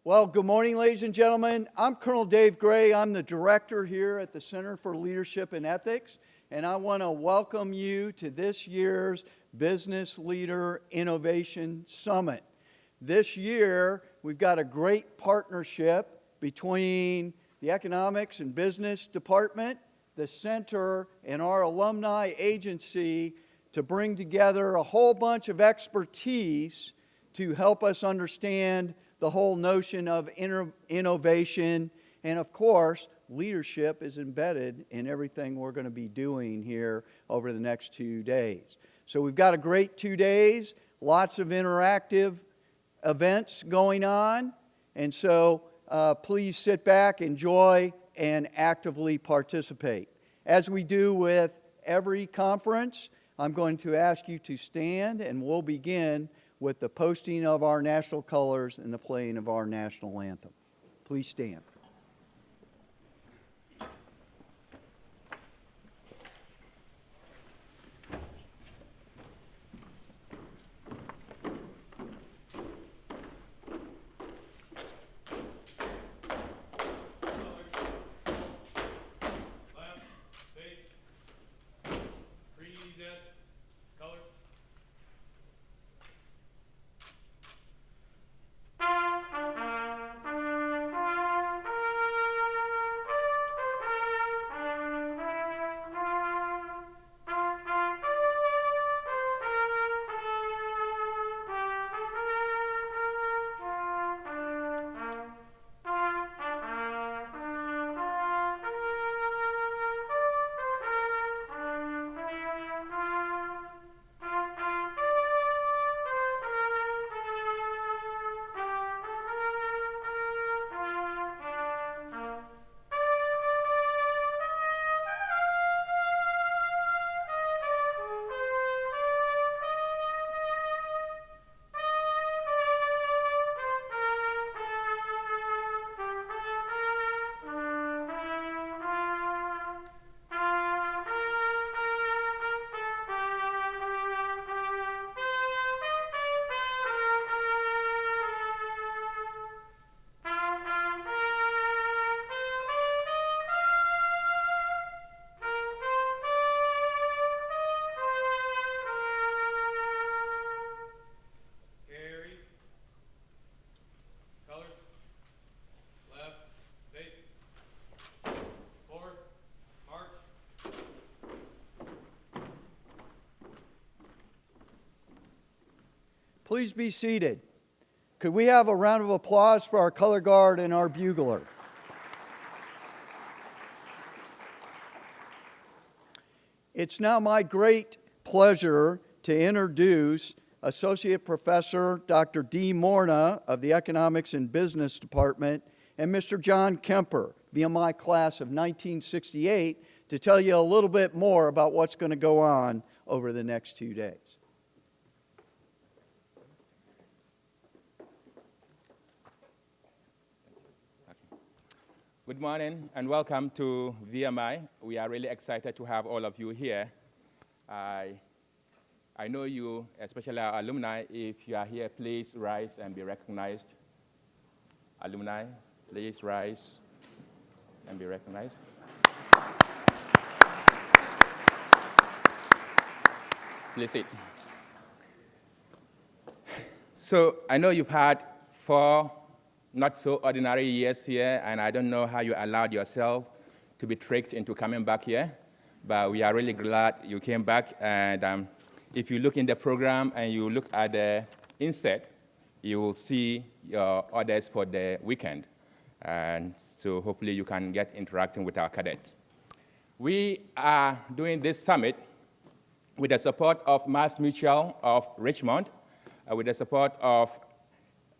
Well, good morning, ladies and gentlemen. I'm Colonel Dave Gray. I'm the director here at the Center for Leadership and Ethics, and I want to welcome you to this year's Business Leader Innovation Summit. This year, we've got a great partnership between the Economics and Business Department, the Center, and our alumni agency to bring together a whole bunch of expertise to help us understand the whole notion of innovation. And of course, leadership is embedded in everything we're going to be doing here over the next 2 days. So we've got a great 2 days, lots of interactive events going on. And so please sit back, enjoy, and actively participate. As we do with every conference, I'm going to ask you to stand, and we'll begin with the posting of our national colors and the playing of our national anthem. Please stand. Please be seated. Could we have a round of applause for our color guard and our bugler? It's now my great pleasure to introduce Associate Professor Dr. Dee Morna of the Economics and Business Department and Mr. John Kemper, VMI class of 1968, to tell you a little bit more about what's going to go on over the next 2 days. Good morning and welcome to VMI. We are really excited to have all of you here. I know you, especially our alumni. If you are here, please rise and be recognized. Alumni, please rise and be recognized. Please sit. So I know you've had 4 not so ordinary years here, and I don't know how you allowed yourself to be tricked into coming back here, but we are really glad you came back. And if you look in the program and you look at the inset, you will see your orders for the weekend. And so hopefully you can get interacting with our cadets. We are doing this summit with the support of Mass Mutual of Richmond, with the support of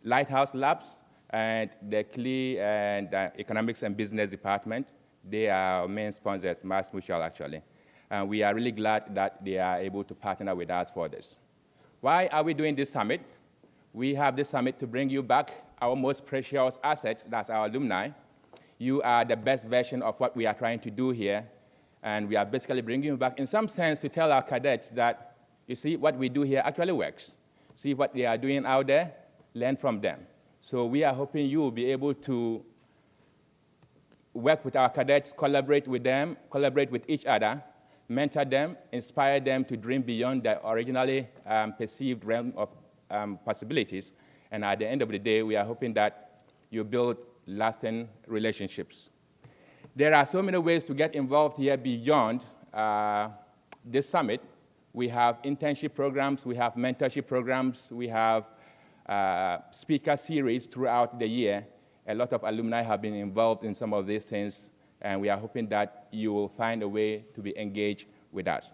Lighthouse Labs, and the CLE and Economics and Business Department. They are our main sponsors, Mass Mutual actually. And we are really glad that they are able to partner with us for this. Why are we doing this summit? We have this summit to bring you back our most precious assets, that's our alumni. You are the best version of what we are trying to do here. And we are basically bringing you back in some sense to tell our cadets that, you see, what we do here actually works. See what they are doing out there, learn from them. So we are hoping you will be able to work with our cadets, collaborate with them, collaborate with each other, mentor them, inspire them to dream beyond their originally perceived realm of possibilities. And at the end of the day, we are hoping that you build lasting relationships. There are so many ways to get involved here beyond this summit. We have internship programs, we have mentorship programs, we have speaker series throughout the year. A lot of alumni have been involved in some of these things, and we are hoping that you will find a way to be engaged with us.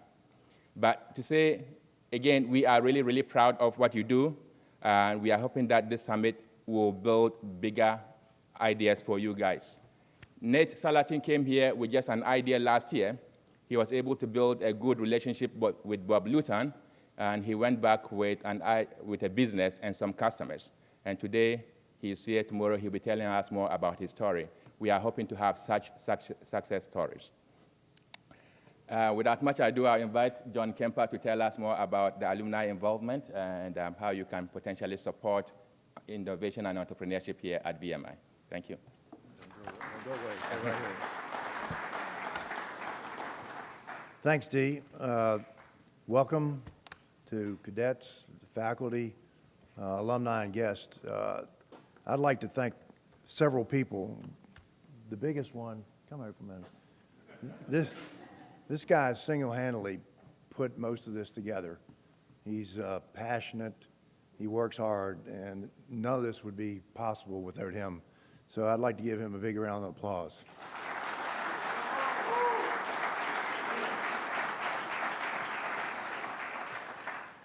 But to say, again, we are really, really proud of what you do, and we are hoping that this summit will build bigger ideas for you guys. Nate Salatin came here with just an idea last year. He was able to build a good relationship with Bob Luton, and he went back with a business and some customers. And today, he's here. Tomorrow, he'll be telling us more about his story. We are hoping to have such success stories. Without much ado, I'll invite John Kemper to tell us more about the alumni involvement and how you can potentially support innovation and entrepreneurship here at VMI. Thank you. Go away. Go right here. Thanks, Dee. Welcome to cadets, faculty, alumni, and guests. I'd like to thank several people. The biggest one, come here for a minute. This guy single-handedly put most of this together. He's passionate, he works hard, and none of this would be possible without him. So I'd like to give him a big round of applause.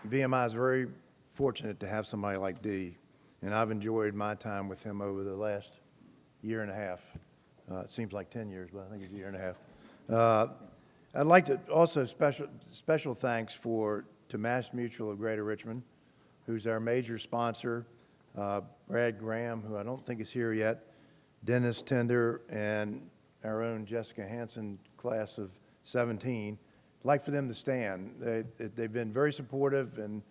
VMI is very fortunate to have somebody like Dee, and I've enjoyed my time with him over the last year and a half. It seems like 10 years, but I think it's a year and a half. I'd like to also special thanks to Mass Mutual of Greater Richmond, who's our major sponsor, Brad Graham, who I don't think is here yet, Dennis Tender, and our own Jessica Hansen, class of 17. I'd like for them to stand. They've been very supportive, and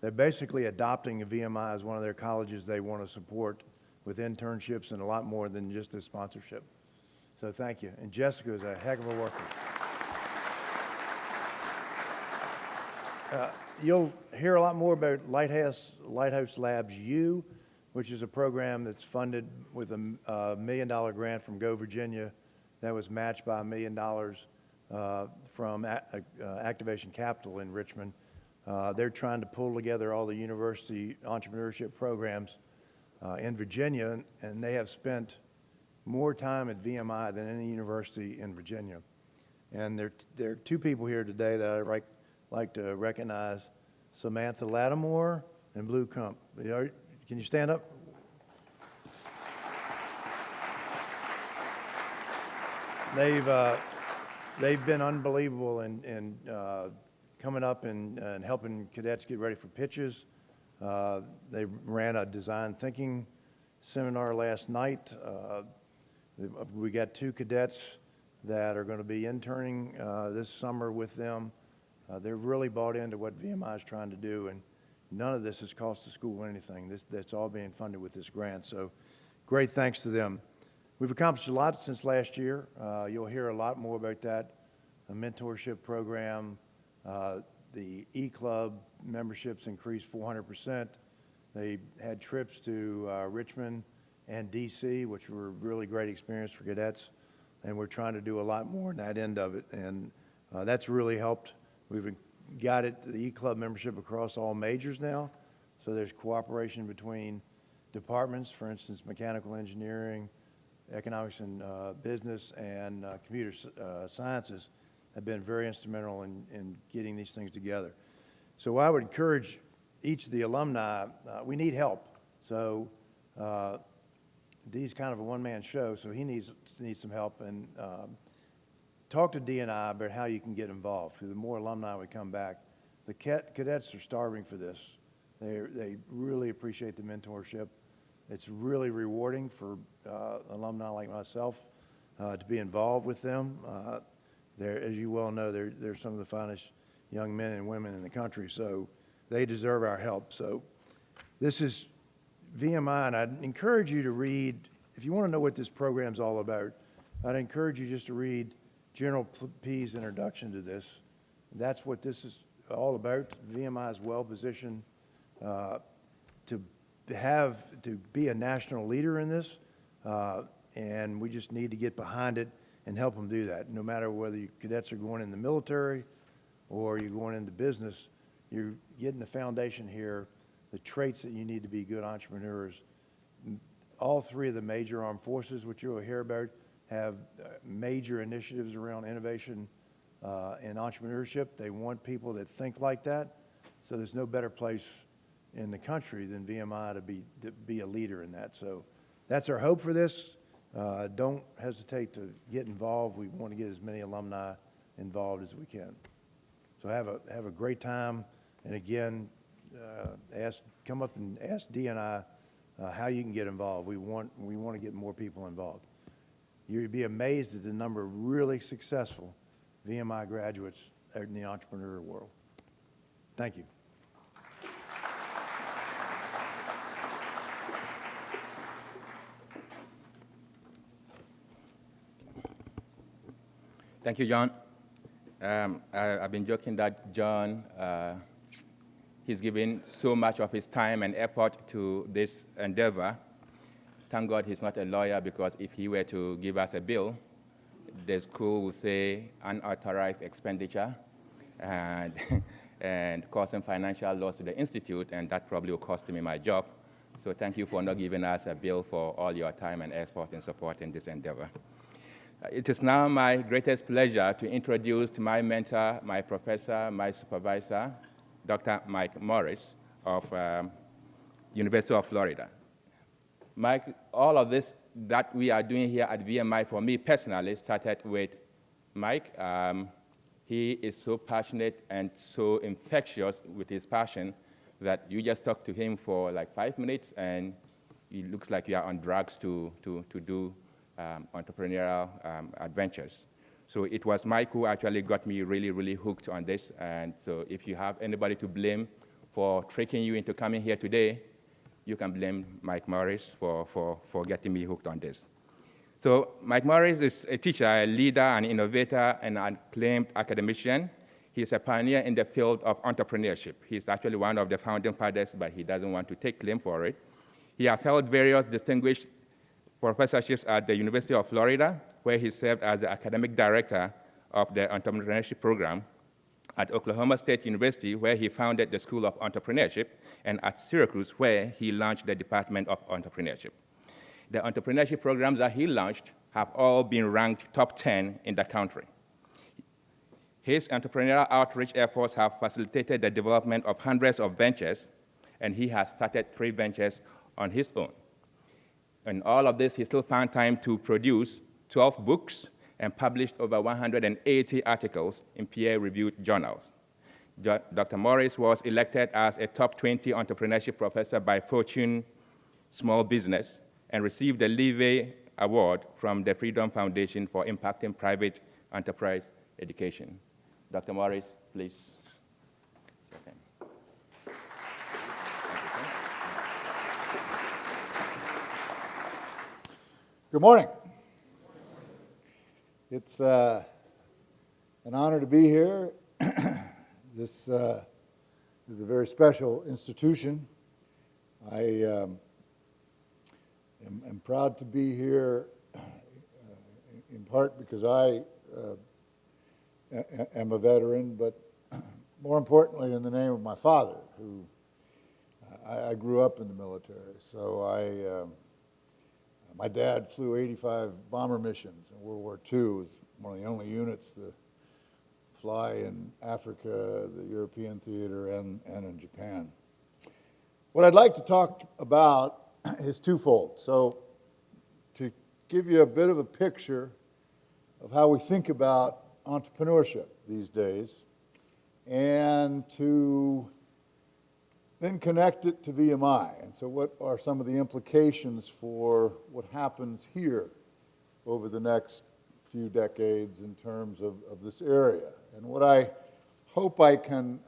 they're basically adopting VMI as one of their colleges they want to support with internships and a lot more than just a sponsorship. So thank you. And Jessica is a heck of a worker. You'll hear a lot more about Lighthouse Labs U, which is a program that's funded with a $1 million grant from Go Virginia that was matched by $1 million from Activation Capital in Richmond. They're trying to pull together all the university entrepreneurship programs in Virginia, and they have spent more time at VMI than any university in Virginia. And there are two people here today that I'd like to recognize, Samantha Lattimore and Blue Kump. Can you stand up? They've been unbelievable in coming up and helping cadets get ready for pitches. They ran a design thinking seminar last night. We got 2 cadets that are going to be interning this summer with them. They're really bought into what VMI is trying to do, and none of this has cost the school anything. That's all being funded with this grant, so great thanks to them. We've accomplished a lot since last year. You'll hear a lot more about that. A mentorship program, the E-Club memberships increased 400%. They had trips to Richmond and DC, which were a really great experience for cadets, and we're trying to do a lot more in that end of it, and that's really helped. We've got the E-Club membership across all majors now, so there's cooperation between departments, for instance, mechanical engineering, economics and business, and computer sciences have been very instrumental in getting these things together. So I would encourage each of the alumni, we need help. So Dee's kind of a one-man show, so he needs some help. And talk to Dee and I about how you can get involved. The more alumni we come back, the cadets are starving for this. They really appreciate the mentorship. It's really rewarding for alumni like myself to be involved with them. As you well know, they're some of the finest young men and women in the country, so they deserve our help. So this is VMI, and I'd encourage you to read, if you want to know what this program's all about, I'd encourage you just to read General P's introduction to this. That's what this is all about. VMI is well-positioned to be a national leader in this, and we just need to get behind it and help them do that. No matter whether you cadets are going in the military or you're going into business, you're getting the foundation here, the traits that you need to be good entrepreneurs. All three of the major armed forces, which you'll hear about, have major initiatives around innovation and entrepreneurship. They want people that think like that. So there's no better place in the country than VMI to be a leader in that. So that's our hope for this. Don't hesitate to get involved. We want to get as many alumni involved as we can. So have a great time. And again, come up and ask Dee and I how you can get involved. We want to get more people involved. You'd be amazed at the number of really successful VMI graduates out in the entrepreneur world. Thank you. Thank you, John. I've been joking that John, he's given so much of his time and effort to this endeavor. Thank God he's not a lawyer, because if he were to give us a bill, the school would say unauthorized expenditure and, and causing financial loss to the institute, and that probably will cost me my job. So thank you for not giving us a bill for all your time and effort in supporting this endeavor. It is now my greatest pleasure to introduce my mentor, my professor, my supervisor, Dr. Mike Morris of University of Florida. Mike, all of this that we are doing here at VMI, for me personally, started with Mike. He is so passionate and so infectious with his passion that you just talk to him for like 5 minutes and it looks like you are on drugs to do entrepreneurial adventures. So it was Mike who actually got me really, really hooked on this. And so if you have anybody to blame for tricking you into coming here today, you can blame Mike Morris for getting me hooked on this. So Mike Morris is a teacher, a leader, an innovator, and an acclaimed academician. He's a pioneer in the field of entrepreneurship. He's actually one of the founding fathers, but he doesn't want to take claim for it. He has held various distinguished professorships at the University of Florida, where he served as the academic director of the entrepreneurship program, at Oklahoma State University, where he founded the School of Entrepreneurship, and at Syracuse, where he launched the Department of Entrepreneurship. The entrepreneurship programs that he launched have all been ranked top 10 in the country. His entrepreneurial outreach efforts have facilitated the development of hundreds of ventures, and he has started 3 ventures on his own. And all of this, he still found time to produce 12 books and published over 180 articles in peer-reviewed journals. Dr. Morris was elected as a top 20 entrepreneurship professor by Fortune Small Business and received the Levy Award from the Freedom Foundation for impacting private enterprise education. Dr. Morris, please. Thank you, sir. Good morning. It's an honor to be here. This is a very special institution. I am proud to be here in part because I am a veteran, but more importantly in the name of my father, who I grew up in the military. So my dad flew 85 bomber missions in World War II. It was one of the only units to fly in Africa, the European theater, and in Japan. What I'd like to talk about is twofold. So to give you a bit of a picture of how we think about entrepreneurship these days, and to then connect it to VMI. And so what are some of the implications for what happens here over the next few decades in terms of this area? And what I hope I can,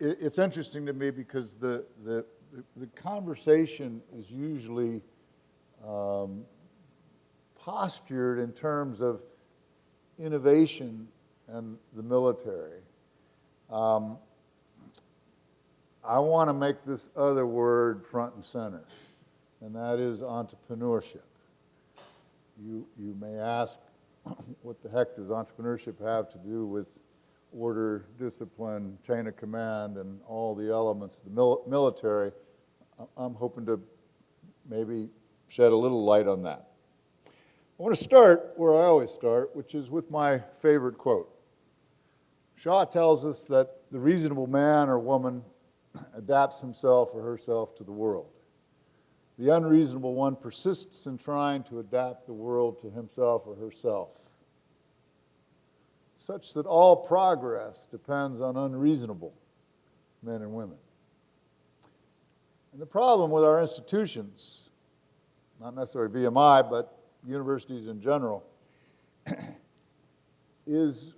it's interesting to me because the the conversation is usually postured in terms of innovation and the military. I want to make this other word front and center, and that is entrepreneurship. You may ask, what the heck does entrepreneurship have to do with order, discipline, chain of command, and all the elements of the military? I'm hoping to maybe shed a little light on that. I want to start where I always start, which is with my favorite quote. Shaw tells us that the reasonable man or woman adapts himself or herself to the world. The unreasonable one persists in trying to adapt the world to himself or herself, such that all progress depends on unreasonable men and women. And the problem with our institutions, not necessarily VMI, but universities in general, is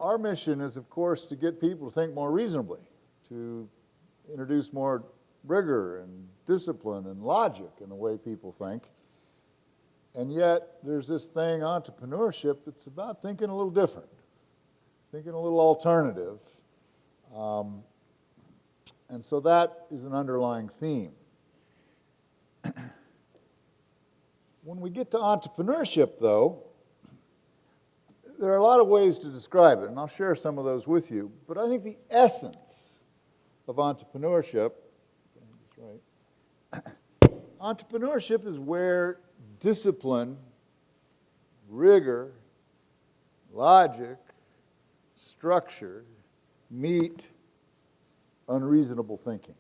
our mission is, of course, to get people to think more reasonably, to introduce more rigor and discipline and logic in the way people think. And yet, there's this thing, entrepreneurship, that's about thinking a little different, thinking a little alternative. And so that is an underlying theme. When we get to entrepreneurship, though, there are a lot of ways to describe it, and I'll share some of those with you. But I think the essence of entrepreneurship, entrepreneurship is where discipline, rigor, logic, structure meet unreasonable thinking,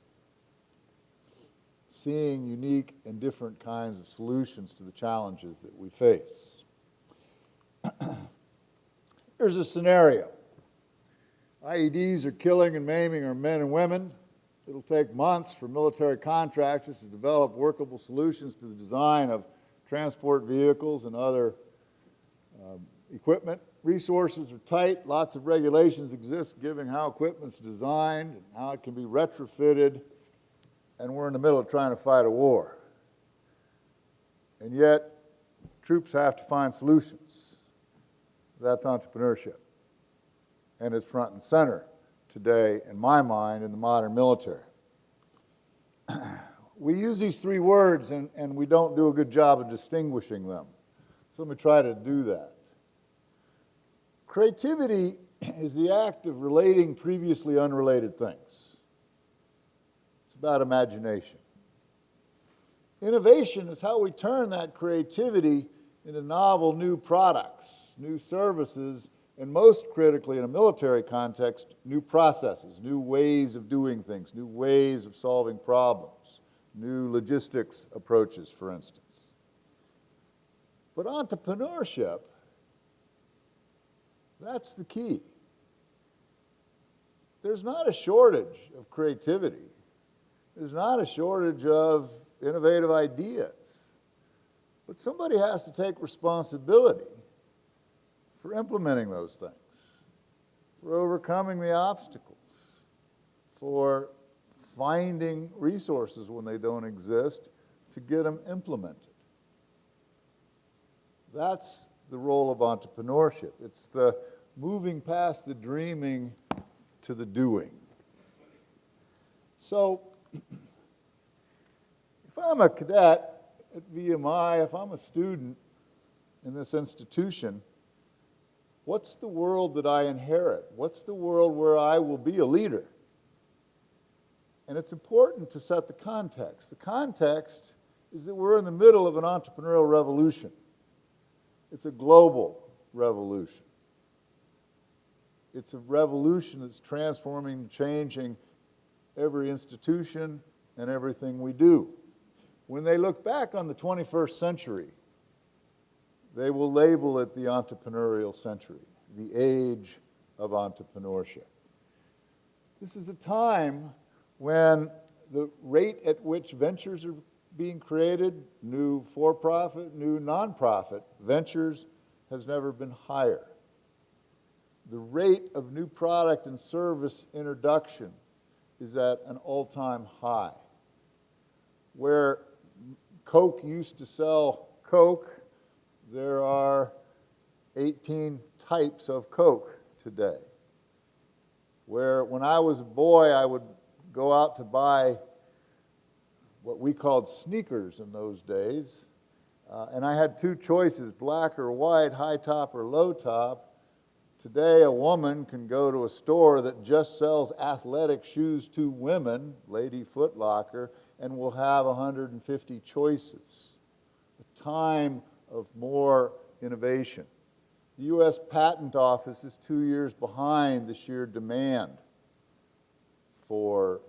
seeing unique and different kinds of solutions to the challenges that we face. Here's a scenario. IEDs are killing and maiming our men and women. It'll take months for military contractors to develop workable solutions to the design of transport vehicles and other equipment. Resources are tight. Lots of regulations exist giving how equipment's designed and how it can be retrofitted. And we're in the middle of trying to fight a war. And yet, troops have to find solutions. That's entrepreneurship. And it's front and center today, in my mind, in the modern military. We use these three words, and we don't do a good job of distinguishing them. So let me try to do that. Creativity is the act of relating previously unrelated things. It's about imagination. Innovation is how we turn that creativity into novel new products, new services, and most critically in a military context, new processes, new ways of doing things, new ways of solving problems, new logistics approaches, for instance. But entrepreneurship, that's the key. There's not a shortage of creativity. There's not a shortage of innovative ideas. But somebody has to take responsibility for implementing those things, for overcoming the obstacles, for finding resources when they don't exist to get them implemented. That's the role of entrepreneurship. It's the moving past the dreaming to the doing. So, if I'm a cadet at VMI, if I'm a student in this institution, what's the world that I inherit? What's the world where I will be a leader? And it's important to set the context. The context is that we're in the middle of an entrepreneurial revolution. It's a global revolution. It's a revolution that's transforming, changing every institution and everything we do. When they look back on the 21st century, they will label it the entrepreneurial century, the age of entrepreneurship. This is a time when the rate at which ventures are being created, new for-profit, new non-profit ventures, has never been higher. The rate of new product and service introduction is at an all-time high. Where Coke used to sell Coke, there are 18 types of Coke today. Where when I was a boy, I would go out to buy what we called sneakers in those days, and I had two choices, black or white, high top or low top. Today, a woman can go to a store that just sells athletic shoes to women, Lady Foot Locker, and will have 150 choices. A time of more innovation. The U.S. Patent Office is 2 years behind the sheer demand for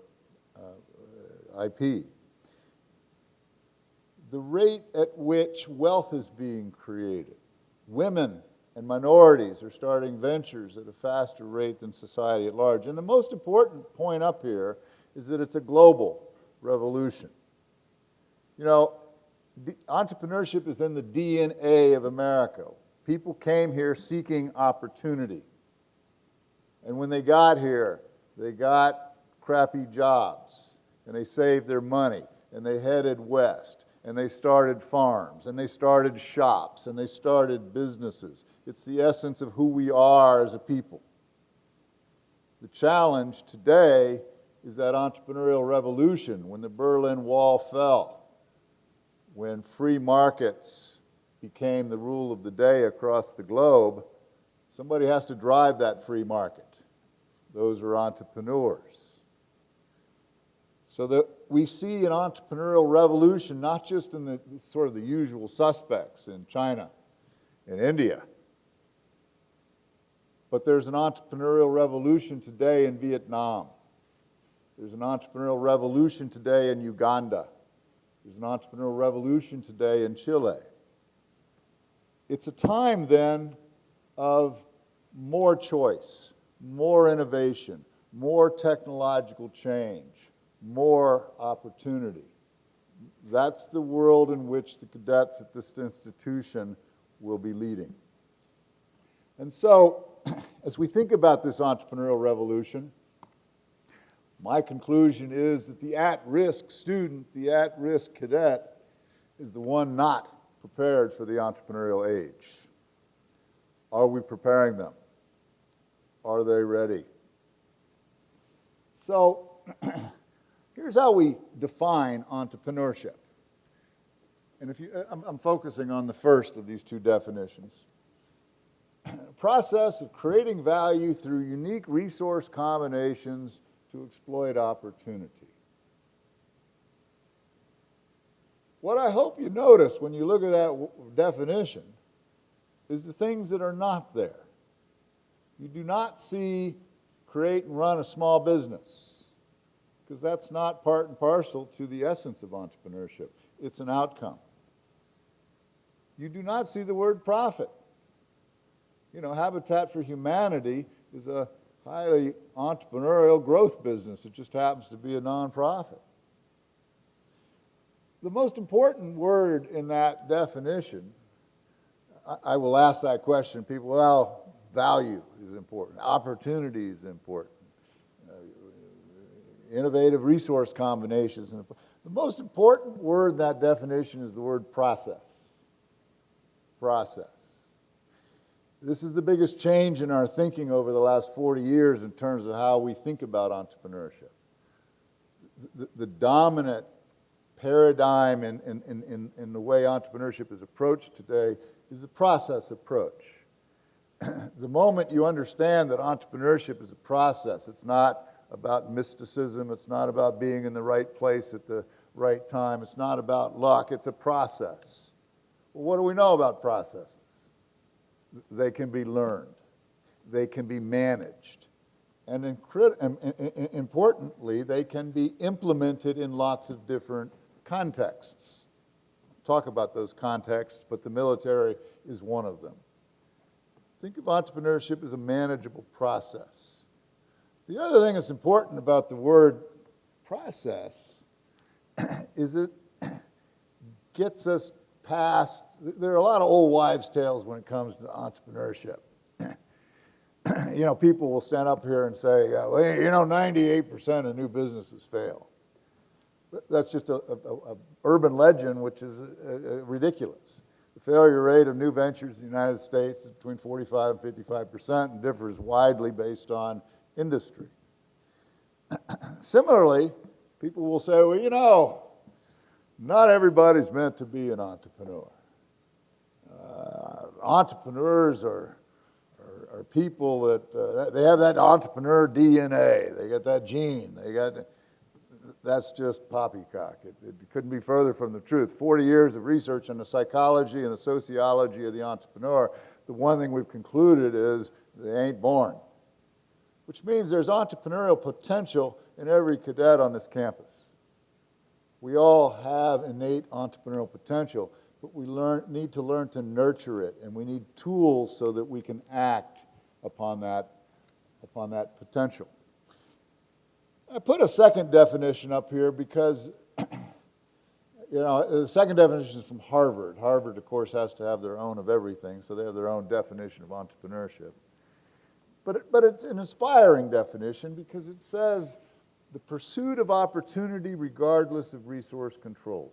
IP. The rate at which wealth is being created. Women and minorities are starting ventures at a faster rate than society at large. And the most important point up here is that it's a global revolution. You know, entrepreneurship is in the DNA of America. People came here seeking opportunity. And when they got here, they got crappy jobs, and they saved their money, and they headed west, and they started farms, and they started shops, and they started businesses. It's the essence of who we are as a people. The challenge today is that entrepreneurial revolution, when the Berlin Wall fell, when free markets became the rule of the day across the globe, somebody has to drive that free market. Those are entrepreneurs. So that we see an entrepreneurial revolution not just in the sort of the usual suspects in China and India, but there's an entrepreneurial revolution today in Vietnam. There's an entrepreneurial revolution today in Uganda. There's an entrepreneurial revolution today in Chile. It's a time then of more choice, more innovation, more technological change, more opportunity. That's the world in which the cadets at this institution will be leading. And so, as we think about this entrepreneurial revolution, my conclusion is that the at-risk student, the at-risk cadet, is the one not prepared for the entrepreneurial age. Are we preparing them? Are they ready? So, here's how we define entrepreneurship. And I'm focusing on the first of these two definitions. A process of creating value through unique resource combinations to exploit opportunity. What I hope you notice when you look at that definition is the things that are not there. You do not see create and run a small business, because that's not part and parcel to the essence of entrepreneurship. It's an outcome. You do not see the word profit. You know, Habitat for Humanity is a highly entrepreneurial growth business. It just happens to be a nonprofit. The most important word in that definition, I will ask that question. People, well, value is important. Opportunity is important. Innovative resource combinations. The most important word in that definition is the word process. Process. This is the biggest change in our thinking over the last 40 years in terms of how we think about entrepreneurship. The dominant paradigm in the way entrepreneurship is approached today is the process approach. The moment you understand that entrepreneurship is a process, it's not about mysticism, it's not about being in the right place at the right time, it's not about luck, it's a process. Well, what do we know about processes? They can be learned, they can be managed, and importantly, they can be implemented in lots of different contexts. Talk about those contexts, but the military is one of them. Think of entrepreneurship as a manageable process. The other thing that's important about the word process is it gets us past, there are a lot of old wives' tales when it comes to entrepreneurship. you know, people will stand up here and say, well, you know, 98% of new businesses fail. That's just a urban legend, which is ridiculous. The failure rate of new ventures in the United States is between 45 and 55% and differs widely based on industry. Similarly, people will say, well, you know, not everybody's meant to be an entrepreneur. Entrepreneurs are people that they have that entrepreneur DNA. They got that gene. That's just poppycock. It couldn't be further from the truth. 40 years of research on the psychology and the sociology of the entrepreneur, the one thing we've concluded is they ain't born, which means there's entrepreneurial potential in every cadet on this campus. We all have innate entrepreneurial potential, but we need to learn to nurture it, and we need tools so that we can act upon that potential. I put a second definition up here because, you know, the second definition is from Harvard. Harvard, of course, has to have their own of everything, so they have their own definition of entrepreneurship. But it's an inspiring definition because it says the pursuit of opportunity regardless of resources control.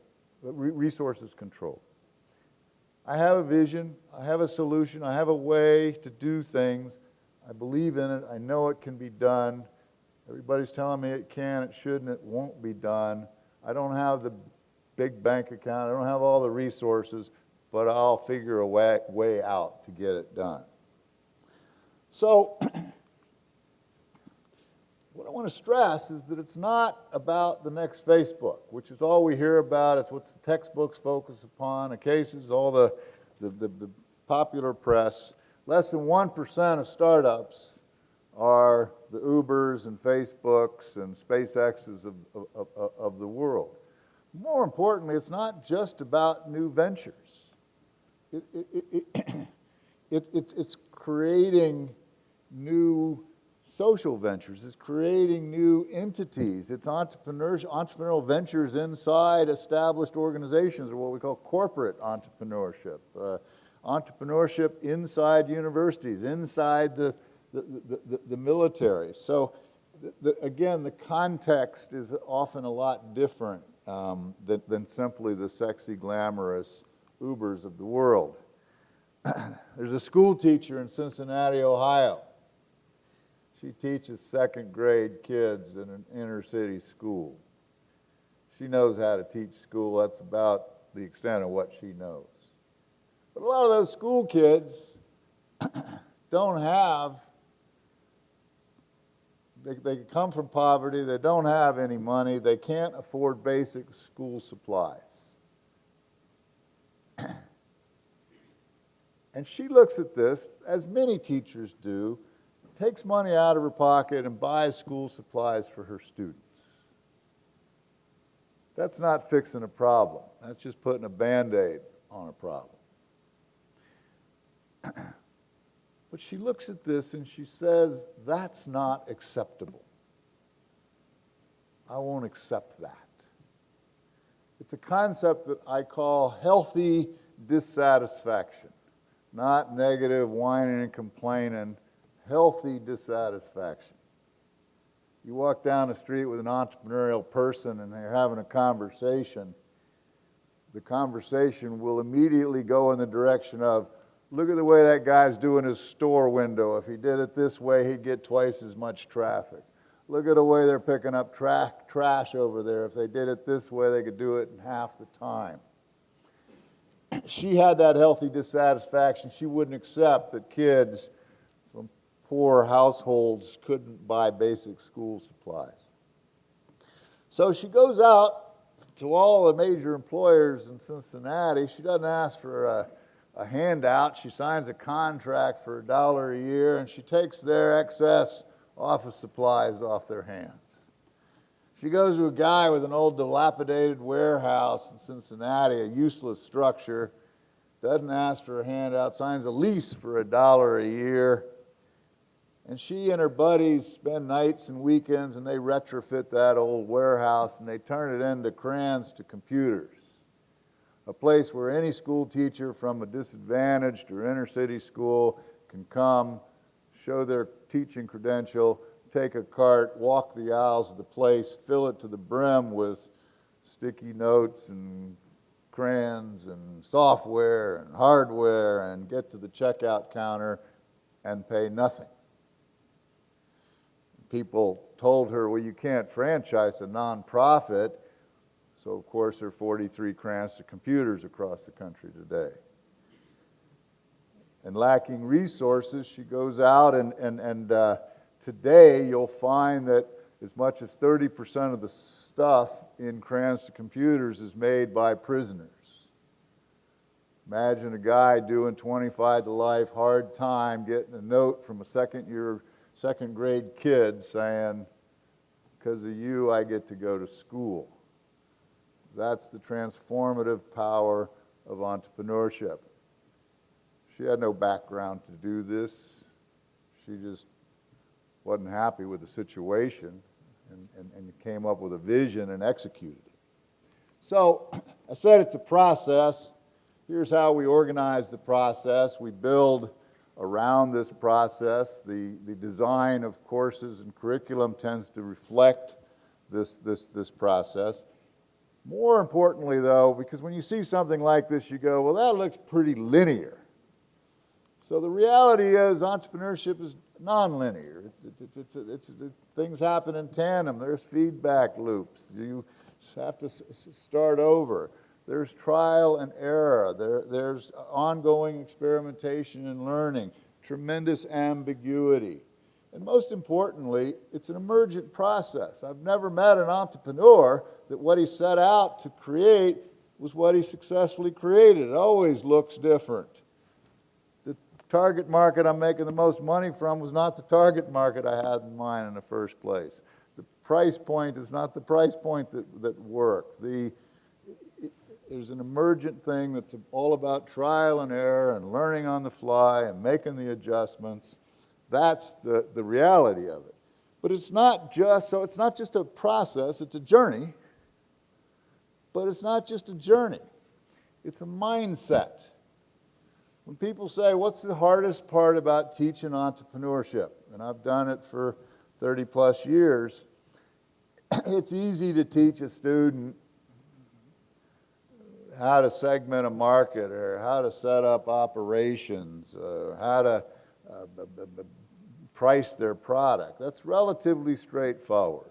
I have a vision, I have a solution, I have a way to do things. I believe in it, I know it can be done. Everybody's telling me it can, it shouldn't, it won't be done. I don't have the big bank account, I don't have all the resources, but I'll figure a way out to get it done. So, what I want to stress is that it's not about the next Facebook, which is all we hear about. It's what the textbooks focus upon, the cases, all the popular press. Less than 1% of startups are the Ubers and Facebooks and SpaceXs of the world. More importantly, it's not just about new ventures. It's creating new social ventures. It's creating new entities. It's entrepreneurial ventures inside established organizations, or what we call corporate entrepreneurship. Entrepreneurship inside universities, inside the military. So, again, the context is often a lot different than simply the sexy, glamorous Ubers of the world. There's a school teacher in Cincinnati, Ohio. She teaches second grade kids in an inner city school. She knows how to teach school. That's about the extent of what she knows. But a lot of those school kids don't have, they come from poverty, they don't have any money, they can't afford basic school supplies. And she looks at this, as many teachers do, takes money out of her pocket and buys school supplies for her students. That's not fixing a problem. That's just putting a Band-Aid on a problem. But she looks at this and she says, that's not acceptable. I won't accept that. It's a concept that I call healthy dissatisfaction. Not negative whining and complaining, healthy dissatisfaction. You walk down the street with an entrepreneurial person and they're having a conversation, the conversation will immediately go in the direction of, look at the way that guy's doing his store window. If he did it this way, he'd get twice as much traffic. Look at the way they're picking up trash over there. If they did it this way, they could do it in half the time. She had that healthy dissatisfaction. She wouldn't accept that kids from poor households couldn't buy basic school supplies. So she goes out to all the major employers in Cincinnati. She doesn't ask for a handout. She signs a contract for $1 a year, and she takes their excess office supplies off their hands. She goes to a guy with an old dilapidated warehouse in Cincinnati, a useless structure, doesn't ask for a handout, signs a lease for $1 a year, and she and her buddies spend nights and weekends and they retrofit that old warehouse and they turn it into crayons to computers, a place where any school teacher from a disadvantaged or inner city school can come, show their teaching credential, take a cart, walk the aisles of the place, fill it to the brim with sticky notes and crayons and software and hardware and get to the checkout counter and pay nothing. People told her, well, you can't franchise a nonprofit. So, of course, there are 43 Cranston computers across the country today. And lacking resources, she goes out and today you'll find that as much as 30% of the stuff in Cranston computers is made by prisoners. Imagine a guy doing 25 to life, hard time, getting a note from a second grade kid saying, because of you, I get to go to school. That's the transformative power of entrepreneurship. She had no background to do this. She just wasn't happy with the situation and came up with a vision and executed it. So I said it's a process. Here's how we organize the process. We build around this process. The design of courses and curriculum tends to reflect this process. More importantly, though, because when you see something like this, you go, well, that looks pretty linear. So the reality is entrepreneurship is nonlinear. Things happen in tandem. There's feedback loops. You have to start over. There's trial and error. There's ongoing experimentation and learning, tremendous ambiguity. And most importantly, it's an emergent process. I've never met an entrepreneur that what he set out to create was what he successfully created. It always looks different. The target market I'm making the most money from was not the target market I had in mind in the first place. The price point is not the price point that worked. There's an emergent thing that's all about trial and error and learning on the fly and making the adjustments. That's the reality of it. But it's not just a process, it's a journey. But it's not just a journey, it's a mindset. When people say, what's the hardest part about teaching entrepreneurship? And I've done it for 30 plus years. It's easy to teach a student how to segment a market or how to set up operations, how to price their product. That's relatively straightforward.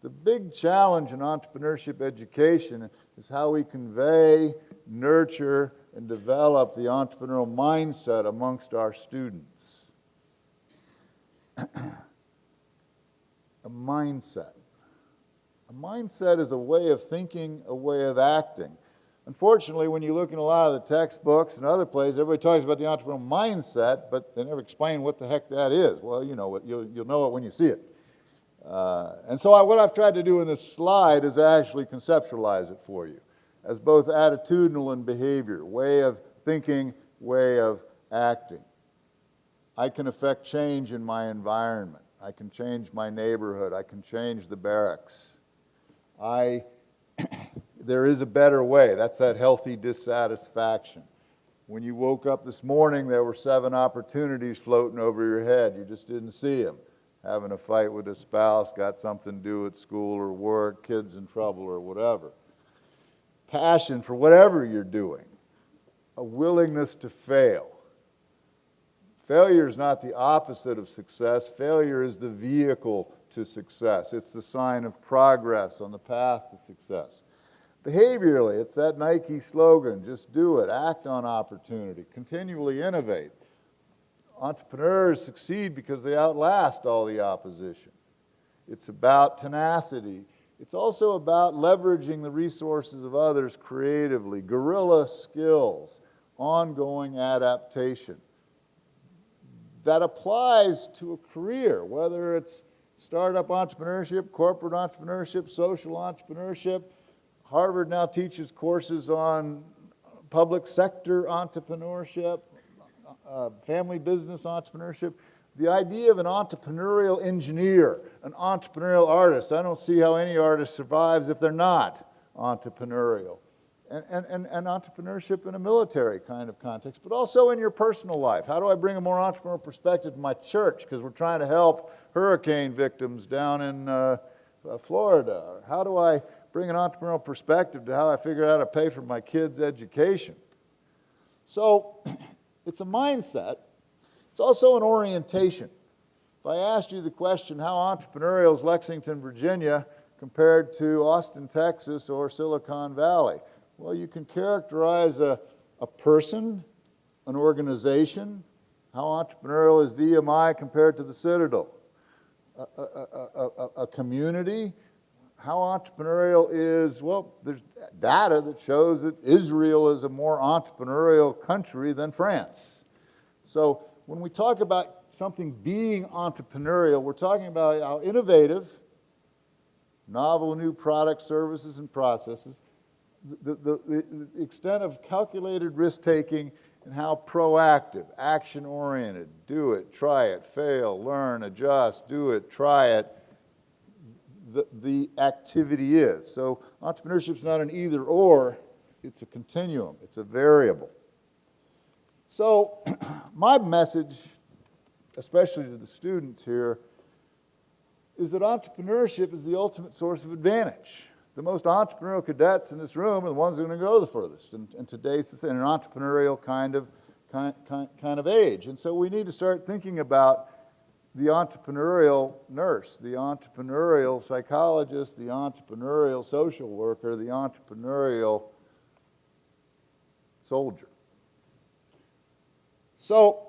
The big challenge in entrepreneurship education is how we convey, nurture, and develop the entrepreneurial mindset amongst our students. A mindset. A mindset is a way of thinking, a way of acting. Unfortunately, when you look in a lot of the textbooks and other places, everybody talks about the entrepreneurial mindset, but they never explain what the heck that is. Well, you know, you'll know it when you see it. And so what I've tried to do in this slide is actually conceptualize it for you as both attitudinal and behavior, way of thinking, way of acting. I can affect change in my environment. I can change my neighborhood. I can change the barracks. There is a better way. That's that healthy dissatisfaction. When you woke up this morning, there were 7 opportunities floating over your head. You just didn't see them. Having a fight with a spouse, got something to do at school or work, kids in trouble or whatever. Passion for whatever you're doing. A willingness to fail. Failure is not the opposite of success. Failure is the vehicle to success. It's the sign of progress on the path to success. Behaviorally, it's that Nike slogan, just do it, act on opportunity, continually innovate. Entrepreneurs succeed because they outlast all the opposition. It's about tenacity. It's also about leveraging the resources of others creatively, guerrilla skills, ongoing adaptation. That applies to a career, whether it's startup entrepreneurship, corporate entrepreneurship, social entrepreneurship. Harvard now teaches courses on public sector entrepreneurship, family business entrepreneurship. The idea of an entrepreneurial engineer, an entrepreneurial artist. I don't see how any artist survives if they're not entrepreneurial. and entrepreneurship in a military kind of context, but also in your personal life. How do I bring a more entrepreneurial perspective to my church, because we're trying to help hurricane victims down in Florida? Or how do I bring an entrepreneurial perspective to how I figure out how to pay for my kids' education? So it's a mindset. It's also an orientation. If I asked you the question, how entrepreneurial is Lexington, Virginia, compared to Austin, Texas, or Silicon Valley? Well, you can characterize a person, an organization. How entrepreneurial is VMI compared to the Citadel? A community. How entrepreneurial is, well, there's data that shows that Israel is a more entrepreneurial country than France. So when we talk about something being entrepreneurial, we're talking about how innovative, novel new products, services, and processes, the extent of calculated risk-taking, and how proactive, action-oriented, do it, try it, fail, learn, adjust, do it, try it, the activity is. So entrepreneurship is not an either-or, it's a continuum, it's a variable. So my message, especially to the students here, is that entrepreneurship is the ultimate source of advantage. The most entrepreneurial cadets in this room are the ones who are going to go the furthest in today's society, in an entrepreneurial kind of age. And so we need to start thinking about the entrepreneurial nurse, the entrepreneurial psychologist, the entrepreneurial social worker, the entrepreneurial soldier. So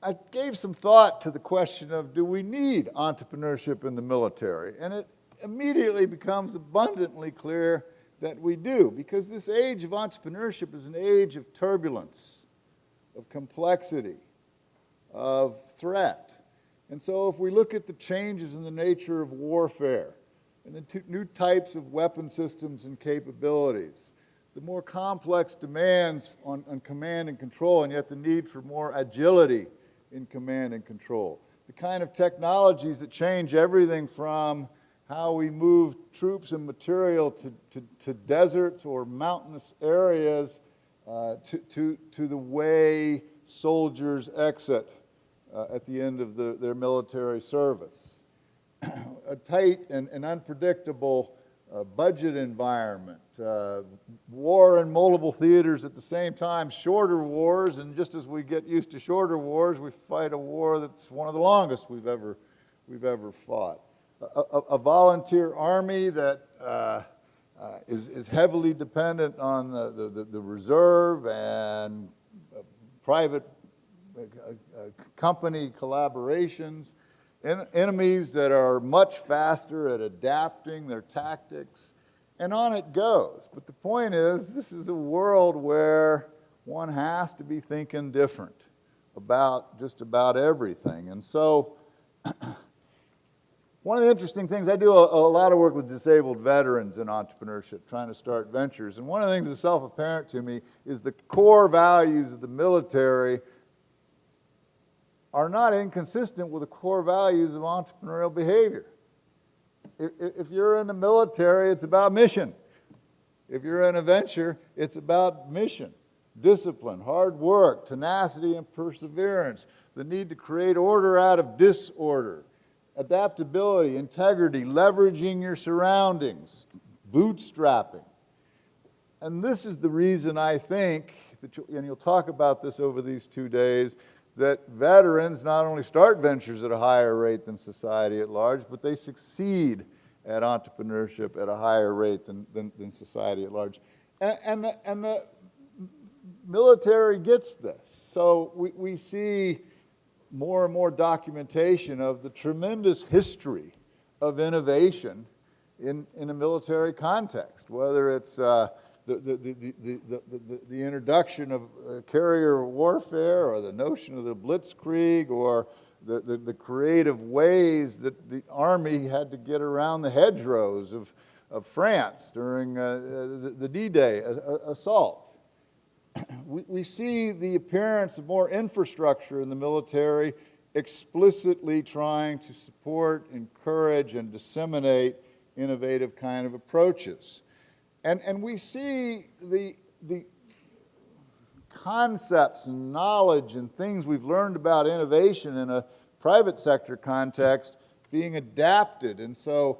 I gave some thought to the question of, do we need entrepreneurship in the military? And it immediately becomes abundantly clear that we do, because this age of entrepreneurship is an age of turbulence, of complexity, of threat. And so if we look at the changes in the nature of warfare, and the new types of weapon systems and capabilities, the more complex demands on command and control, and yet the need for more agility in command and control. The kind of technologies that change everything from how we move troops and material to deserts or mountainous areas, to the way soldiers exit at the end of their military service. A tight and unpredictable budget environment, war in multiple theaters at the same time, shorter wars, and just as we get used to shorter wars, we fight a war that's one of the longest we've ever fought. A volunteer army that is heavily dependent on the reserve and private company collaborations. Enemies that are much faster at adapting their tactics, and on it goes. But the point is, this is a world where one has to be thinking different about just about everything. And so, one of the interesting things, I do a lot of work with disabled veterans in entrepreneurship, trying to start ventures. And one of the things that's self-apparent to me is the core values of the military are not inconsistent with the core values of entrepreneurial behavior. If you're in the military, it's about mission. If you're in a venture, it's about mission, discipline, hard work, tenacity and perseverance, the need to create order out of disorder, adaptability, integrity, leveraging your surroundings, bootstrapping. And this is the reason I think, and you'll talk about this over these 2 days, that veterans not only start ventures at a higher rate than society at large, but they succeed at entrepreneurship at a higher rate than society at large. And the military gets this. So we see more and more documentation of the tremendous history of innovation in a military context, whether it's the introduction of carrier warfare, or the notion of the blitzkrieg, or the creative ways that the Army had to get around the hedgerows of France during the D-Day assault. We see the appearance of more infrastructure in the military explicitly trying to support, encourage, and disseminate innovative kind of approaches. And we see the concepts and knowledge and things we've learned about innovation in a private sector context being adapted. And so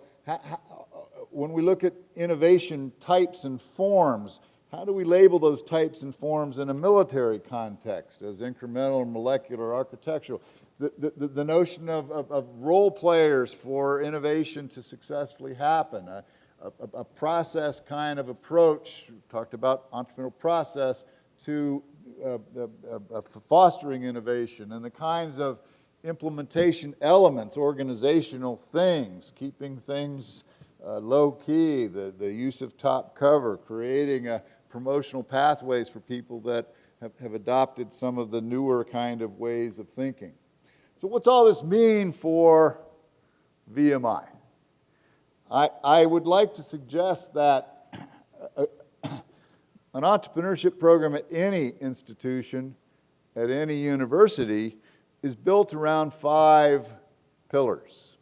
when we look at innovation types and forms, how do we label those types and forms in a military context as incremental, molecular, architectural? The notion of role players for innovation to successfully happen, a process kind of approach, we talked about entrepreneurial process, to fostering innovation, and the kinds of implementation elements, organizational things, keeping things low-key, the use of top cover, creating promotional pathways for people that have adopted some of the newer kind of ways of thinking. So what's all this mean for VMI? I would like to suggest that an entrepreneurship program at any institution, at any university, is built around 5 pillars.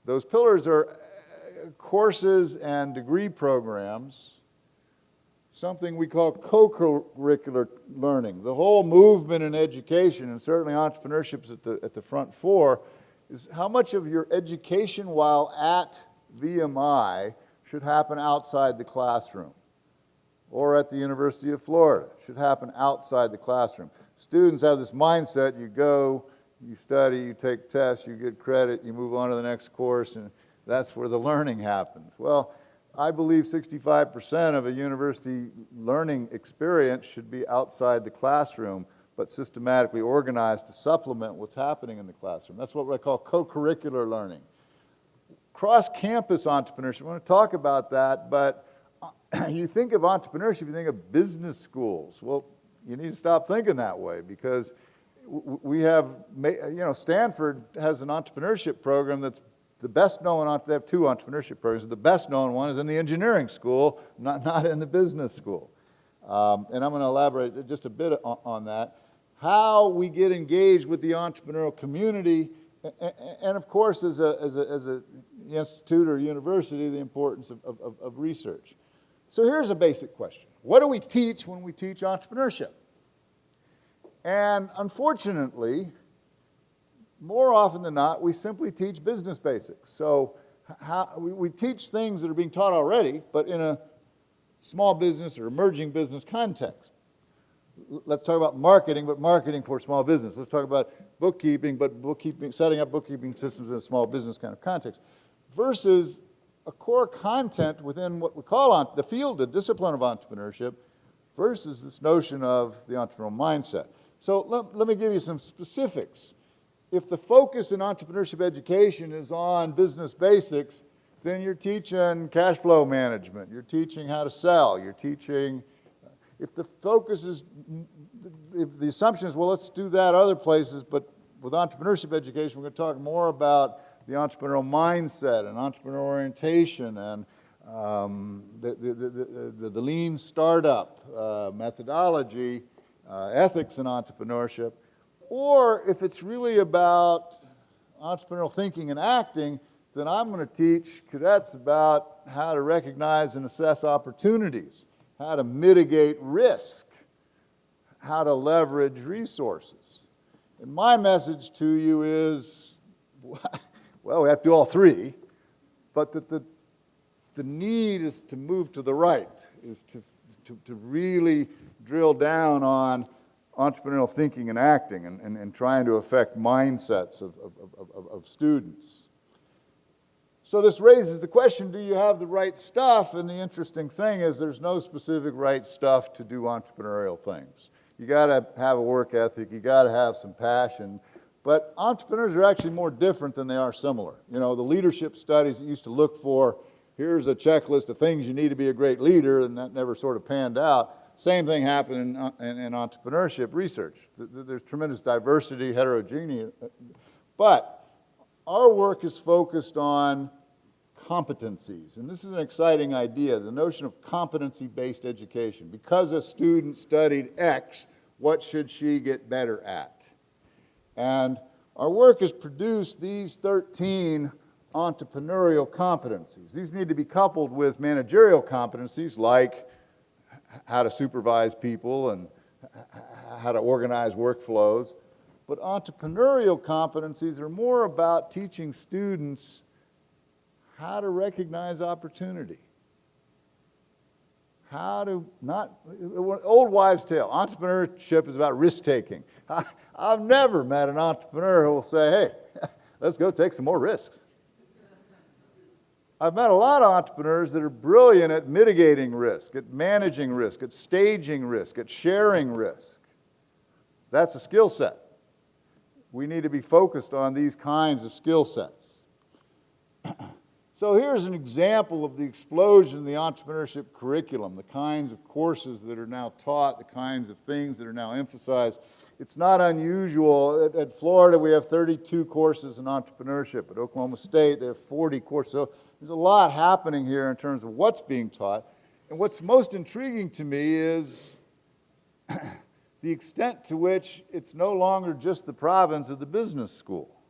Those pillars are courses and degree programs, something we call co-curricular learning. The whole movement in education, and certainly entrepreneurship is at the front for, is how much of your education while at VMI should happen outside the classroom, or at the University of Florida, should happen outside the classroom. Students have this mindset: you go, you study, you take tests, you get credit, you move on to the next course, and that's where the learning happens. Well, I believe 65% of a university learning experience should be outside the classroom, but systematically organized to supplement what's happening in the classroom. That's what I call co-curricular learning. Cross-campus entrepreneurship, I want to talk about that, but you think of entrepreneurship, you think of business schools. Well, you need to stop thinking that way, because we have, Stanford has an entrepreneurship program that's the best known. They have 2 entrepreneurship programs. The best known one is in the engineering school, not in the business school. And I'm going to elaborate just a bit on that. How we get engaged with the entrepreneurial community, and of course, as an institute or university, the importance of research. So here's a basic question. What do we teach when we teach entrepreneurship? And unfortunately, more often than not, we simply teach business basics. So we teach things that are being taught already, but in a small business or emerging business context. Let's talk about marketing, but marketing for small business. Let's talk about bookkeeping, but setting up bookkeeping systems in a small business kind of context. Versus a core content within what we call the field, the discipline of entrepreneurship, versus this notion of the entrepreneurial mindset. So let me give you some specifics. If the focus in entrepreneurship education is on business basics, then you're teaching cash flow management, you're teaching how to sell, you're teaching, if the focus is, if the assumption is, well, let's do that other places, but with entrepreneurship education, we're going to talk more about the entrepreneurial mindset and entrepreneurial orientation and the lean startup methodology, ethics in entrepreneurship. Or if it's really about entrepreneurial thinking and acting, then I'm going to teach cadets about how to recognize and assess opportunities, how to mitigate risk, how to leverage resources. And my message to you is, well, we have to do all 3, but that the need is to move to the right, is to really drill down on entrepreneurial thinking and acting and trying to affect mindsets of students. So this raises the question, do you have the right stuff? And the interesting thing is there's no specific right stuff to do entrepreneurial things. You got to have a work ethic, you got to have some passion, but entrepreneurs are actually more different than they are similar. You know, the leadership studies that used to look for, here's a checklist of things you need to be a great leader, and that never sort of panned out. Same thing happened in entrepreneurship research. There's tremendous diversity, heterogeneity, but our work is focused on competencies, and this is an exciting idea, the notion of competency-based education. Because a student studied X, what should she get better at? And our work has produced these 13 entrepreneurial competencies. These need to be coupled with managerial competencies like how to supervise people and how to organize workflows. But entrepreneurial competencies are more about teaching students how to recognize opportunity. How to not, old wives' tale, entrepreneurship is about risk-taking. I've never met an entrepreneur who will say, hey, let's go take some more risks. I've met a lot of entrepreneurs that are brilliant at mitigating risk, at managing risk, at staging risk, at sharing risk. That's a skill set. We need to be focused on these kinds of skill sets. So here's an example of the explosion in the entrepreneurship curriculum, the kinds of courses that are now taught, the kinds of things that are now emphasized. It's not unusual. At Florida, we have 32 courses in entrepreneurship. At Oklahoma State, they have 40 courses. So there's a lot happening here in terms of what's being taught. And what's most intriguing to me is the extent to which it's no longer just the province of the business school.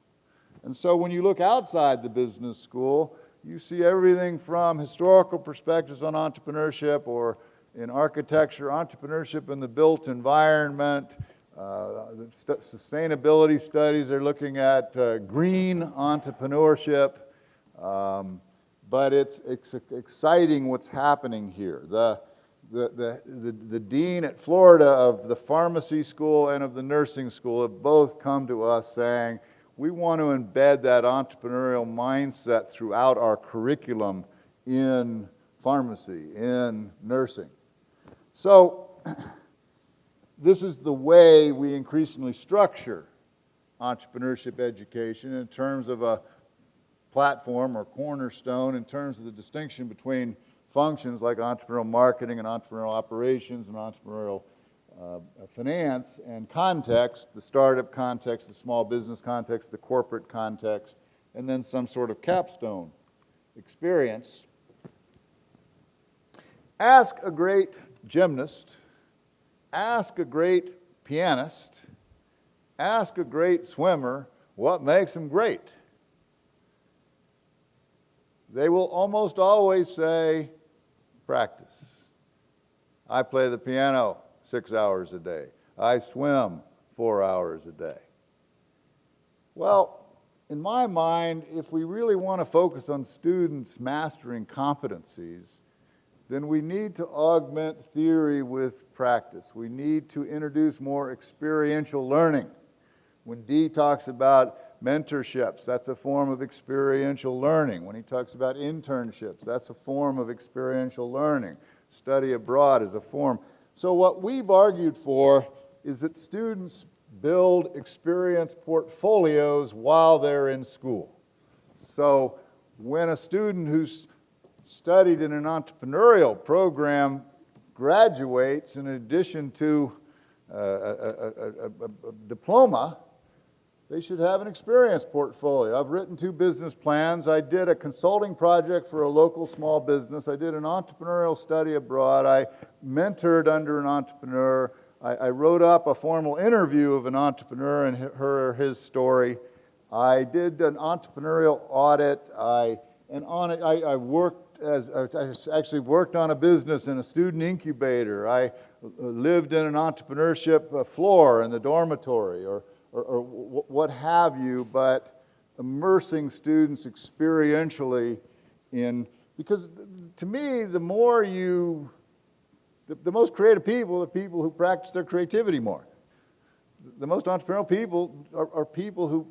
And so when you look outside the business school, you see everything from historical perspectives on entrepreneurship, or in architecture, entrepreneurship in the built environment, sustainability studies are looking at green entrepreneurship, but it's exciting what's happening here. The dean at Florida of the pharmacy school and of the nursing school have both come to us saying, we want to embed that entrepreneurial mindset throughout our curriculum in pharmacy, in nursing. So this is the way we increasingly structure entrepreneurship education in terms of a platform or cornerstone, in terms of the distinction between functions like entrepreneurial marketing and entrepreneurial operations and entrepreneurial finance and context, the startup context, the small business context, the corporate context, and then some sort of capstone experience. Ask a great gymnast, ask a great pianist, ask a great swimmer what makes them great. They will almost always say, practice. I play the piano 6 hours a day. I swim 4 hours a day. Well, in my mind, if we really want to focus on students mastering competencies, then we need to augment theory with practice. We need to introduce more experiential learning. When Dee talks about mentorships, that's a form of experiential learning. When he talks about internships, that's a form of experiential learning. Study abroad is a form. So what we've argued for is that students build experience portfolios while they're in school. So when a student who's studied in an entrepreneurial program graduates, in addition to a diploma, they should have an experience portfolio. I've written 2 business plans. I did a consulting project for a local small business. I did an entrepreneurial study abroad. I mentored under an entrepreneur. I wrote up a formal interview of an entrepreneur and her or his story. I did an entrepreneurial audit. I actually worked on a business in a student incubator. I lived in an entrepreneurship floor in the dormitory, or what have you, but immersing students experientially in, because to me, the most creative people are people who practice their creativity more. The most entrepreneurial people are people who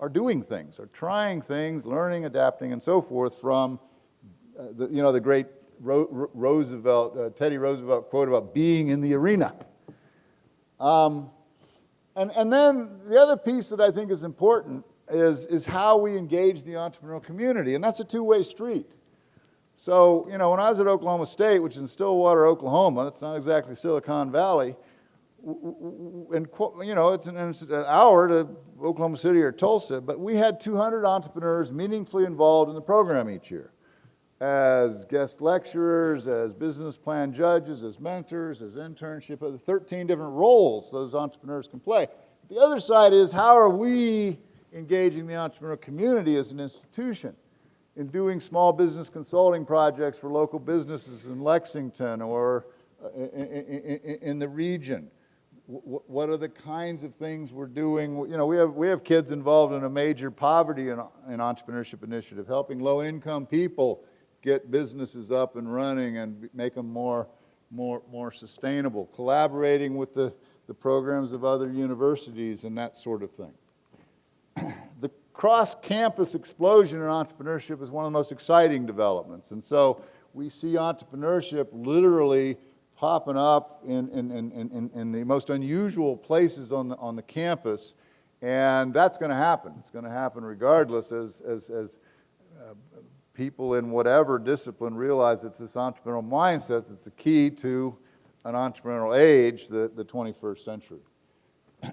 are doing things, are trying things, learning, adapting, and so forth from the great Teddy Roosevelt quote about being in the arena. And then the other piece that I think is important is how we engage the entrepreneurial community, and that's a two-way street. So, when I was at Oklahoma State, which is in Stillwater, Oklahoma, that's not exactly Silicon Valley, and it's an hour to Oklahoma City or Tulsa, but we had 200 entrepreneurs meaningfully involved in the program each year, as guest lecturers, as business plan judges, as mentors, as internship, 13 different roles those entrepreneurs can play. The other side is, how are we engaging the entrepreneurial community as an institution in doing small business consulting projects for local businesses in Lexington or in the region? What are the kinds of things we're doing? You know, we have kids involved in a major poverty and entrepreneurship initiative, helping low-income people get businesses up and running and make them more sustainable, collaborating with the programs of other universities and that sort of thing. The cross-campus explosion in entrepreneurship is one of the most exciting developments. And so we see entrepreneurship literally popping up in the most unusual places on the campus, and that's going to happen. It's going to happen regardless as people in whatever discipline realize it's this entrepreneurial mindset that's the key to an entrepreneurial age, the 21st century.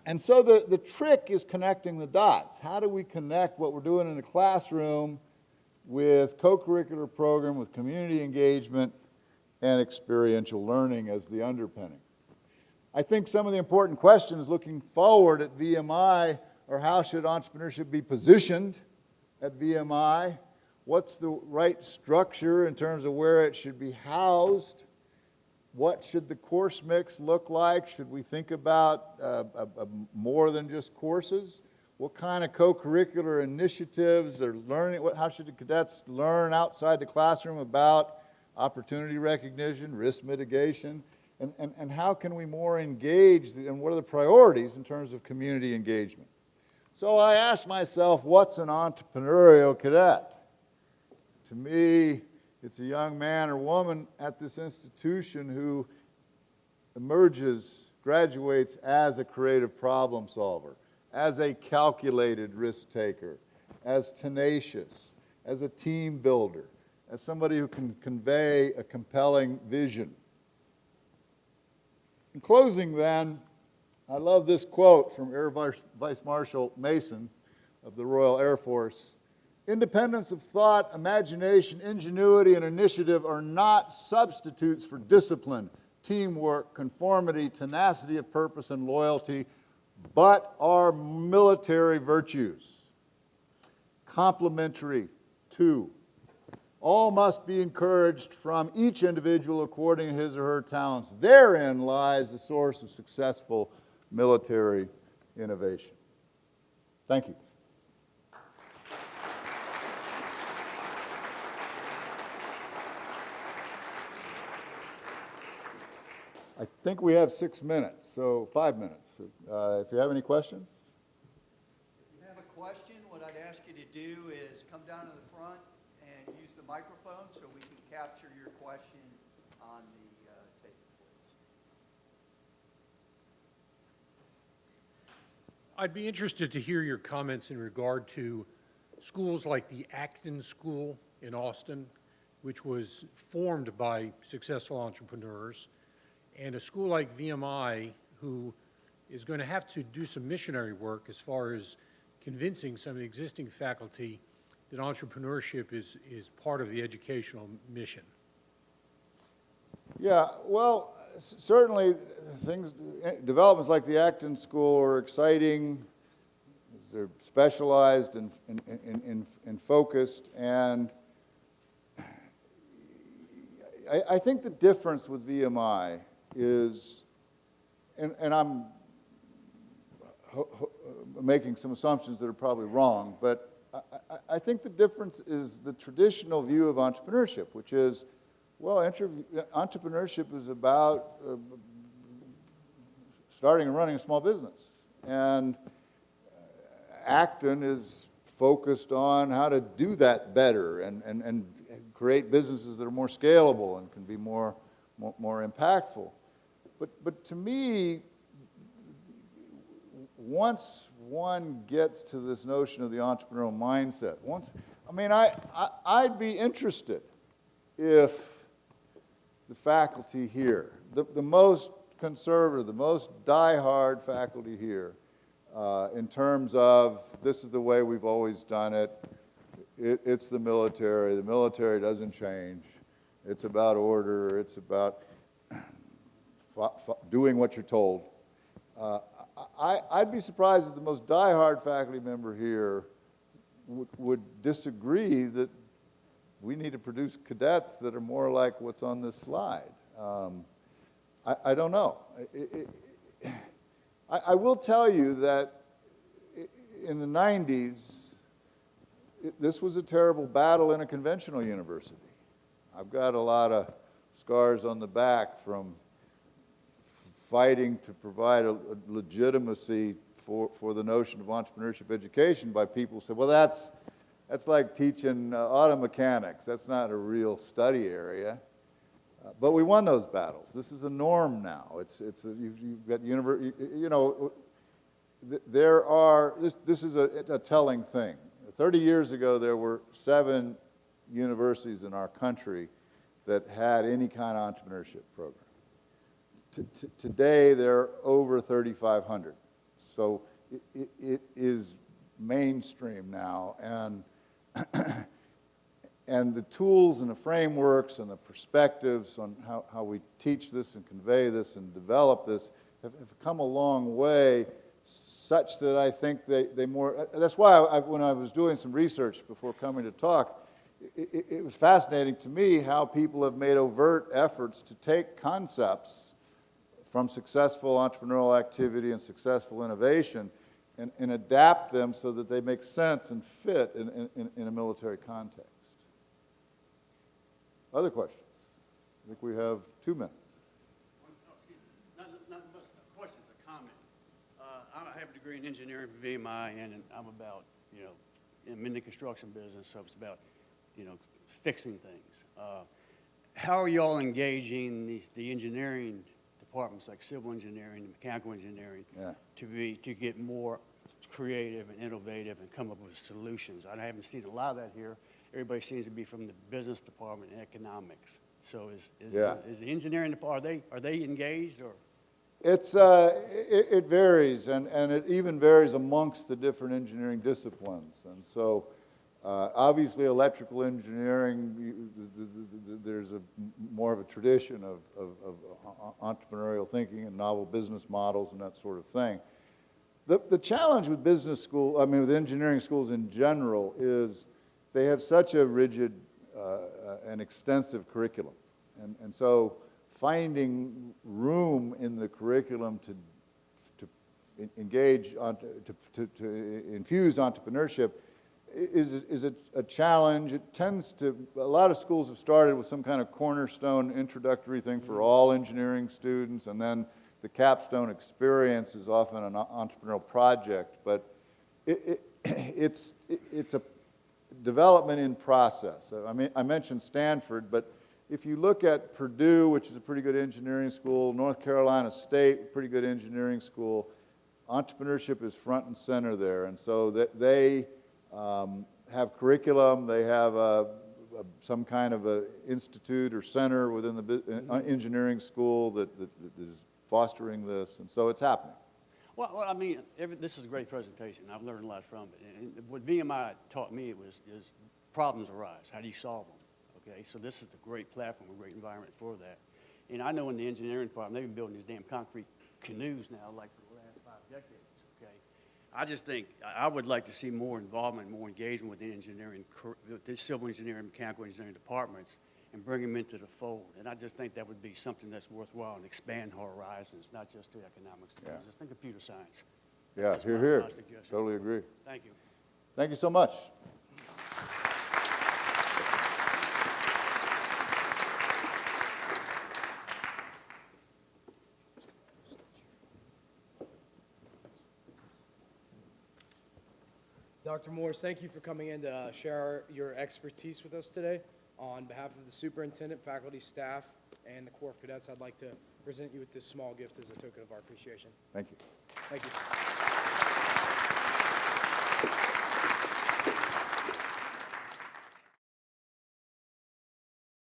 And so the trick is connecting the dots. How do we connect what we're doing in the classroom with co-curricular program, with community engagement, and experiential learning as the underpinning? I think some of the important questions looking forward at VMI are, how should entrepreneurship be positioned at VMI? What's the right structure in terms of where it should be housed? What should the course mix look like? Should we think about more than just courses? What kind of co-curricular initiatives or learning? How should the cadets learn outside the classroom about opportunity recognition, risk mitigation? And how can we more engage, and what are the priorities in terms of community engagement? So I asked myself, what's an entrepreneurial cadet? To me, it's a young man or woman at this institution who graduates as a creative problem solver, as a calculated risk taker, as tenacious, as a team builder, as somebody who can convey a compelling vision. In closing then, I love this quote from Air Vice Marshal Mason of the Royal Air Force. Independence of thought, imagination, ingenuity, and initiative are not substitutes for discipline, teamwork, conformity, tenacity of purpose, and loyalty, but are military virtues. Complementary to. All must be encouraged from each individual according to his or her talents. Therein lies the source of successful military innovation. Thank you. I think we have 6 minutes, so 5 minutes. If you have any questions? If you have a question, what I'd ask you to do is come down to the front and use the microphone so we can capture your question on the tape, please. I'd be interested to hear your comments in regard to schools like the Acton School in Austin, which was formed by successful entrepreneurs, and a school like VMI, who is going to have to do some missionary work as far as convincing some of the existing faculty that entrepreneurship is part of the educational mission. Yeah, well, certainly developments like the Acton School are exciting. They're specialized and focused, and I think the difference with VMI is, and I'm making some assumptions that are probably wrong, but I think the difference is the traditional view of entrepreneurship, which is, well, entrepreneurship is about starting and running a small business. And Acton is focused on how to do that better and create businesses that are more scalable and can be more impactful. But to me, once one gets to this notion of the entrepreneurial mindset, I'd be interested if the faculty here, the most conservative, the most diehard faculty here, in terms of this is the way we've always done it, it's the military doesn't change, it's about order, it's about doing what you're told. I'd be surprised if the most diehard faculty member here would disagree that we need to produce cadets that are more like what's on this slide. I don't know. I will tell you that in the 90s, this was a terrible battle in a conventional university. I've got a lot of scars on the back from fighting to provide a legitimacy for the notion of entrepreneurship education by people who said, well, that's like teaching auto mechanics. That's not a real study area. But we won those battles. This is a norm now. You've got this is a telling thing. 30 years ago, there were 7 universities in our country that had any kind of entrepreneurship program. Today, there are over 3,500. So it is mainstream now, and and the tools and the frameworks and the perspectives on how we teach this and convey this and develop this have come a long way, such that I think they more, that's why when I was doing some research before coming to talk, it was fascinating to me how people have made overt efforts to take concepts from successful entrepreneurial activity and successful innovation and adapt them so that they make sense and fit in a military context. Other questions? I think we have 2 minutes. Not a question, it's a comment. I have a degree in engineering from VMI, and I'm about, I'm in the construction business, so it's about, fixing things. How are y'all engaging the engineering departments like civil engineering and mechanical engineering to get more creative and innovative and come up with solutions? I haven't seen a lot of that here. Everybody seems to be from the business department and economics. So is the engineering department, are they engaged, or? It varies, and it even varies amongst the different engineering disciplines. And so obviously electrical engineering, there's more of a tradition of entrepreneurial thinking and novel business models and that sort of thing. The challenge with business school, with engineering schools in general, is they have such a rigid and extensive curriculum. And so finding room in the curriculum to engage, to infuse entrepreneurship is a challenge. It tends to, a lot of schools have started with some kind of cornerstone introductory thing for all engineering students, and then the capstone experience is often an entrepreneurial project, but it's a development in process. I mentioned Stanford, but if you look at Purdue, which is a pretty good engineering school, North Carolina State, pretty good engineering school, entrepreneurship is front and center there. And so they have curriculum, they have some kind of a institute or center within the engineering school that is fostering this, and so it's happening. Well, this is a great presentation. I've learned a lot from it. And what VMI taught me is problems arise. How do you solve them? Okay, so this is a great platform, a great environment for that. And I know in the engineering department, they've been building these damn concrete canoes now, like for the last 5 decades. Okay, I just think I would like to see more involvement, more engagement with the engineering, with the civil engineering, mechanical engineering departments, and bring them into the fold. And I just think that would be something that's worthwhile and expand horizons, not just to economics. Yeah. Just think computer science. Yeah, That's here. my suggestion. Totally agree. Thank you. Thank you so much. Dr. Morris, thank you for coming in to share your expertise with us today. On behalf of the superintendent, faculty, staff, and the Corps of Cadets, I'd like to present you with this small gift as a token of our appreciation. Thank you. Thank you.